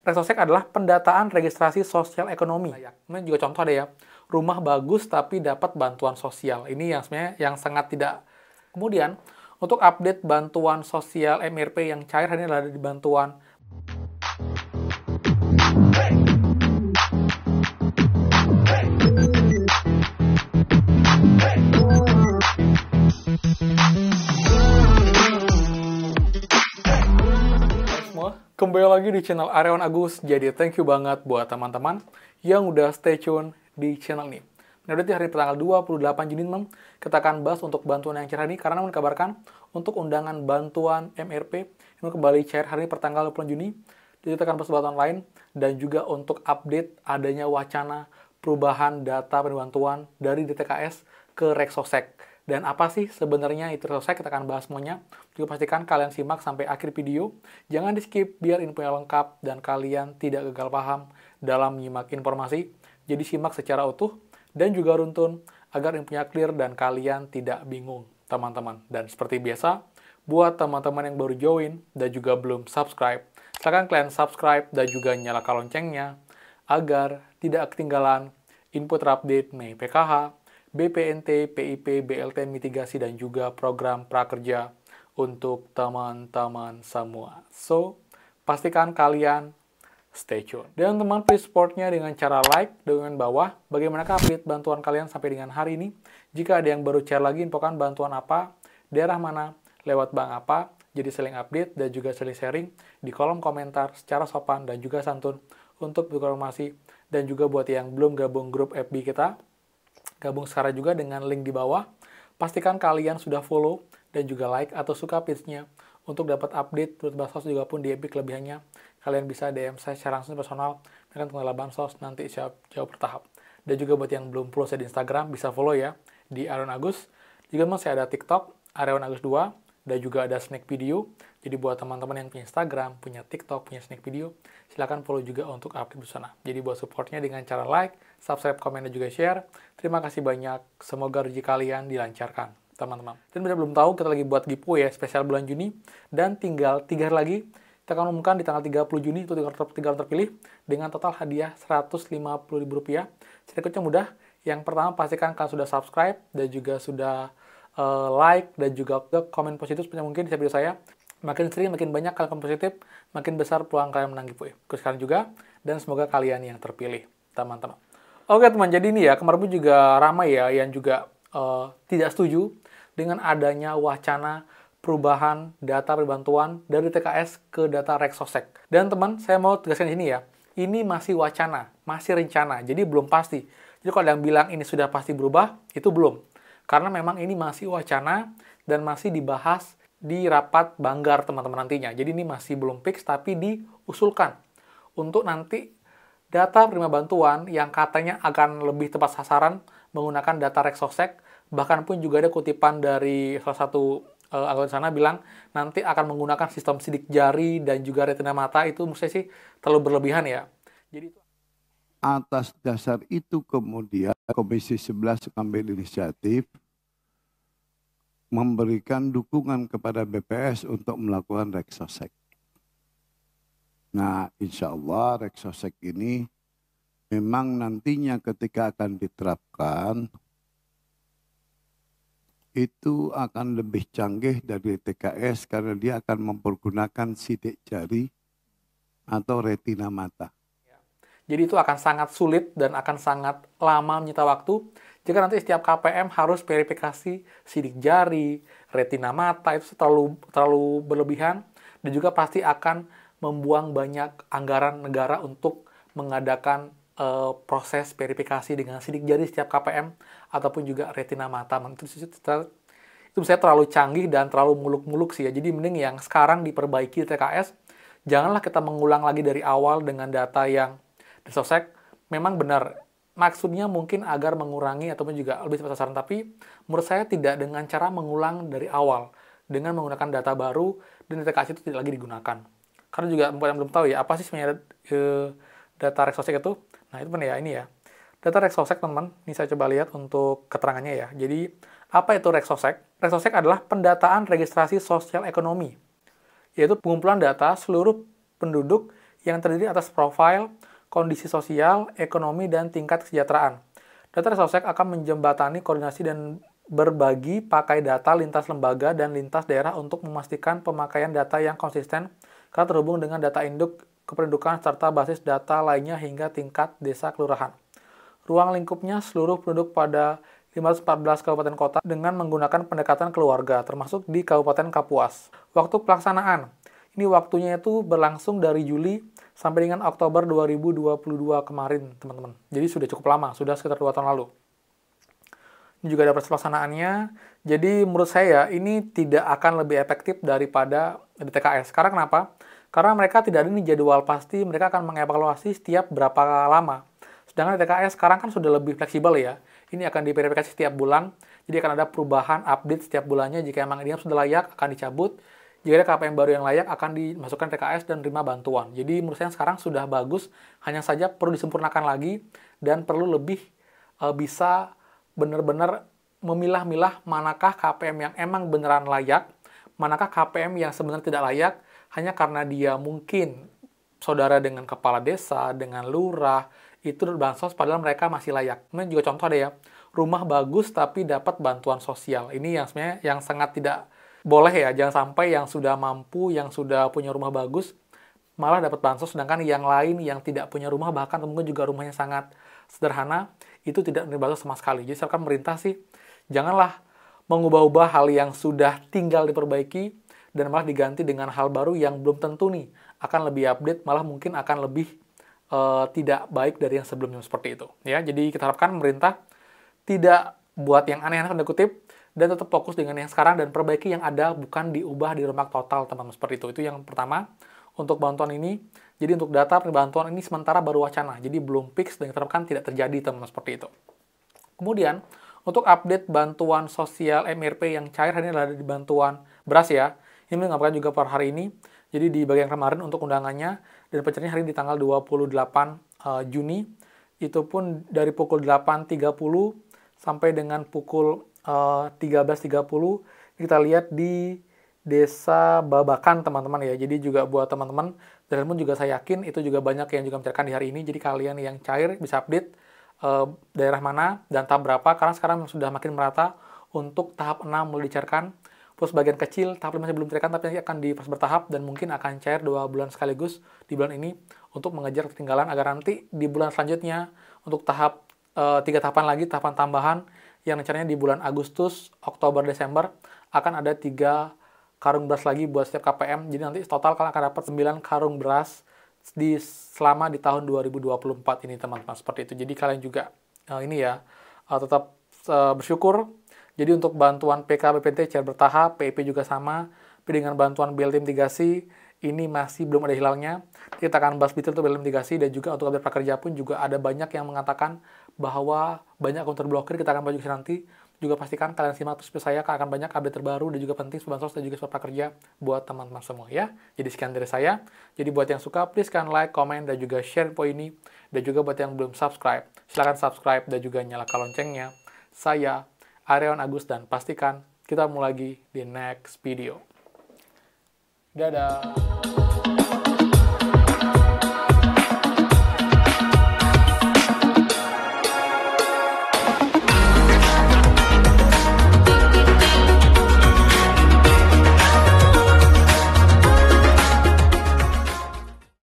Reksosek adalah pendataan registrasi sosial ekonomi. Ini juga contoh ada ya, rumah bagus tapi dapat bantuan sosial. Ini yang sebenarnya yang sangat tidak. Kemudian, untuk update bantuan sosial MRP yang cair ini adalah di bantuan kembali lagi di channel Aryawan Agus. Jadi thank you banget buat teman-teman yang udah stay tune di channel ini. Nah, berarti hari tanggal 28 Juni kita akan bahas untuk bantuan yang cair ini karena dikabarkan untuk undangan bantuan MRP yang kembali cair hari ini pertanggal 20 Juni. Jadi kita akan bahas bantuan lain dan juga untuk update adanya wacana perubahan data bantuan dari DTKS ke Reksosek. Dan apa sih sebenarnya itu Reksosek? Kita akan bahas semuanya. Juga pastikan kalian simak sampai akhir video. Jangan di skip biar infonya lengkap dan kalian tidak gagal paham dalam menyimak informasi. Jadi simak secara utuh dan juga runtun agar infonya clear dan kalian tidak bingung, teman-teman. Dan seperti biasa, buat teman-teman yang baru join dan juga belum subscribe, silakan kalian subscribe dan juga nyalakan loncengnya agar tidak ketinggalan info terupdate mengenai PKH, BPNT, PIP, BLT mitigasi, dan juga program prakerja untuk teman-teman semua. So, pastikan kalian stay tune. Dan teman please supportnya dengan cara like dengan bawah. Bagaimana update bantuan kalian sampai dengan hari ini? Jika ada yang baru share lagi, infokan bantuan apa, daerah mana, lewat bank apa. Jadi saling update dan juga saling sharing di kolom komentar secara sopan dan juga santun untuk informasi. Dan juga buat yang belum gabung grup FB kita, gabung sekarang juga dengan link di bawah. Pastikan kalian sudah follow dan juga like atau suka page-nya untuk dapat update terus bansos juga pun di FB kelebihannya. Kalian bisa DM saya secara langsung personal dengan pengelola bansos nanti jawab bertahap. Dan juga buat yang belum follow saya di Instagram bisa follow ya di Aryawan Agus. Juga saya ada TikTok Aryawan Agus 2 dan juga ada snack video. Jadi buat teman-teman yang punya Instagram, punya TikTok, punya snack video, silahkan follow juga untuk update di sana. Jadi buat supportnya dengan cara like, subscribe, komen, dan juga share. Terima kasih banyak. Semoga rezeki kalian dilancarkan, teman-teman. Dan bila belum tahu, kita lagi buat giveaway ya, spesial bulan Juni. Dan tinggal 3 hari lagi, kita akan umumkan di tanggal 30 Juni, itu 3 orang terpilih, dengan total hadiah Rp150.000. Sedikitnya mudah. Yang pertama, pastikan kalian sudah subscribe, dan juga sudah like, dan juga komen positif seperti mungkin di video saya. Makin sering, makin banyak kalian komen positif, makin besar peluang kalian menang giveaway. Sekarang juga, dan semoga kalian yang terpilih, teman-teman. Oke teman, jadi ini ya, kemarin pun juga ramai ya, yang juga tidak setuju dengan adanya wacana perubahan data perbantuan dari TKS ke data Reksosek. Dan teman, saya mau tegaskan di sini ya, ini masih wacana, masih rencana, jadi belum pasti. Jadi kalau ada yang bilang ini sudah pasti berubah, itu belum. Karena memang ini masih wacana dan masih dibahas di rapat Banggar teman-teman nantinya. Jadi ini masih belum fix, tapi diusulkan untuk nanti data penerima bantuan yang katanya akan lebih tepat sasaran menggunakan data Reksosek. Bahkan pun juga ada kutipan dari salah satu anggota sana bilang nanti akan menggunakan sistem sidik jari dan juga retina mata. Itu menurut saya sih terlalu berlebihan ya. Jadi itu atas dasar itu kemudian Komisi 11 mengambil inisiatif memberikan dukungan kepada BPS untuk melakukan Reksosek. Nah, insya Allah Reksosek ini memang nantinya ketika akan diterapkan, itu akan lebih canggih dari TKS karena dia akan mempergunakan sidik jari atau retina mata. Jadi itu akan sangat sulit dan akan sangat lama menyita waktu jika nanti setiap KPM harus verifikasi sidik jari, retina mata, itu terlalu berlebihan dan juga pasti akan membuang banyak anggaran negara untuk mengadakan proses verifikasi dengan sidik jari setiap KPM ataupun juga retina mata. Itu saya terlalu canggih dan terlalu muluk-muluk sih ya. Jadi mending yang sekarang diperbaiki TKS, janganlah kita mengulang lagi dari awal dengan data yang Reksosek. Memang benar, maksudnya mungkin agar mengurangi ataupun juga lebih tepat sasaran, tapi menurut saya tidak dengan cara mengulang dari awal dengan menggunakan data baru dan DTKS itu tidak lagi digunakan. Karena juga yang belum tahu ya, apa sih sebenarnya data Reksosek itu? Nah itu ya, ini ya. Data Reksosek teman-teman, ini saya coba lihat untuk keterangannya ya. Jadi, apa itu Reksosek? Reksosek adalah pendataan registrasi sosial ekonomi, yaitu pengumpulan data seluruh penduduk yang terdiri atas profil, kondisi sosial, ekonomi, dan tingkat kesejahteraan. Data Resosek akan menjembatani koordinasi dan berbagi pakai data lintas lembaga dan lintas daerah untuk memastikan pemakaian data yang konsisten karena terhubung dengan data induk kependudukan serta basis data lainnya hingga tingkat desa kelurahan. Ruang lingkupnya seluruh penduduk pada 514 kabupaten kota dengan menggunakan pendekatan keluarga, termasuk di Kabupaten Kapuas. Waktu pelaksanaan, ini waktunya itu berlangsung dari Juli sampai dengan Oktober 2022 kemarin, teman-teman. Jadi sudah cukup lama, sudah sekitar 2 tahun lalu. Ini juga ada proses pelaksanaannya. Jadi menurut saya ini tidak akan lebih efektif daripada di TKS. Karena kenapa? Karena mereka tidak ada nih jadwal pasti, mereka akan mengevaluasi setiap berapa lama. Sedangkan di TKS sekarang kan sudah lebih fleksibel ya. Ini akan diverifikasi setiap bulan, jadi akan ada perubahan update setiap bulannya. Jika emang dia sudah layak, akan dicabut. Jika ada KPM baru yang layak, akan dimasukkan TKS dan terima bantuan. Jadi menurut saya sekarang sudah bagus, hanya saja perlu disempurnakan lagi, dan perlu lebih bisa benar-benar memilah-milah manakah KPM yang emang beneran layak, manakah KPM yang sebenarnya tidak layak, hanya karena dia mungkin saudara dengan kepala desa, dengan lurah, itu bansos padahal mereka masih layak. Kemudian juga contoh ada ya, rumah bagus tapi dapat bantuan sosial. Ini yang sebenarnya yang sangat tidak boleh ya, jangan sampai yang sudah mampu, yang sudah punya rumah bagus, malah dapat bansos, sedangkan yang lain yang tidak punya rumah, bahkan mungkin juga rumahnya sangat sederhana, itu tidak menerima bansos sama sekali. Jadi misalkan pemerintah sih, janganlah mengubah-ubah hal yang sudah tinggal diperbaiki, dan malah diganti dengan hal baru yang belum tentu nih akan lebih update, malah mungkin akan lebih tidak baik dari yang sebelumnya seperti itu. Ya, jadi kita harapkan pemerintah tidak buat yang aneh-aneh tanda kutip dan tetap fokus dengan yang sekarang dan perbaiki yang ada, bukan diubah dirombak total, teman-teman, seperti itu. Itu yang pertama untuk bantuan ini. Jadi untuk data bantuan ini sementara baru wacana, jadi belum fix dan kita harapkan tidak terjadi, teman-teman, seperti itu. Kemudian untuk update bantuan sosial MRP yang cair hari ini adalah di bantuan beras ya. Ini mengabarkan juga per hari ini. Jadi di bagian kemarin untuk undangannya dan pencariannya hari ini di tanggal 28 Juni. Itu pun dari pukul 8.30 sampai dengan pukul 13.30. Kita lihat di Desa Babakan, teman-teman ya. Jadi juga buat teman-teman, dan pun juga saya yakin itu juga banyak yang juga mencairkan di hari ini. Jadi kalian yang cair bisa update daerah mana dan tahap berapa, karena sekarang sudah makin merata. Untuk tahap 6 mulai dicairkan. Terus bagian kecil, tahap 5 masih belum dicairkan, tapi nanti akan diproses bertahap dan mungkin akan cair 2 bulan sekaligus di bulan ini untuk mengejar ketinggalan agar nanti di bulan selanjutnya untuk tahap 3 tahapan lagi, tahapan tambahan yang rencananya di bulan Agustus, Oktober, Desember akan ada 3 karung beras lagi buat setiap KPM. Jadi nanti total kalian akan dapat 9 karung beras selama di tahun 2024 ini, teman-teman, seperti itu. Jadi kalian juga ini ya tetap bersyukur. Jadi untuk bantuan PK BPT cair bertahap, PIP juga sama, tapi dengan bantuan BLT mitigasi ini masih belum ada hilangnya. Kita akan bahas detail untuk BLT mitigasi, dan juga untuk update prakerja pun juga ada banyak yang mengatakan bahwa banyak akun terblokir. Kita akan bahas juga nanti. Juga pastikan kalian simak terus saya, akan banyak update terbaru dan juga penting bansos dan juga prakerja buat teman-teman semua ya. Jadi sekian dari saya. Jadi buat yang suka, please kan like, comment, dan juga share info ini. Dan juga buat yang belum subscribe, silahkan subscribe dan juga nyalakan loncengnya. Saya Aryawan Agus, dan pastikan kita mulai lagi di next video. Dadah!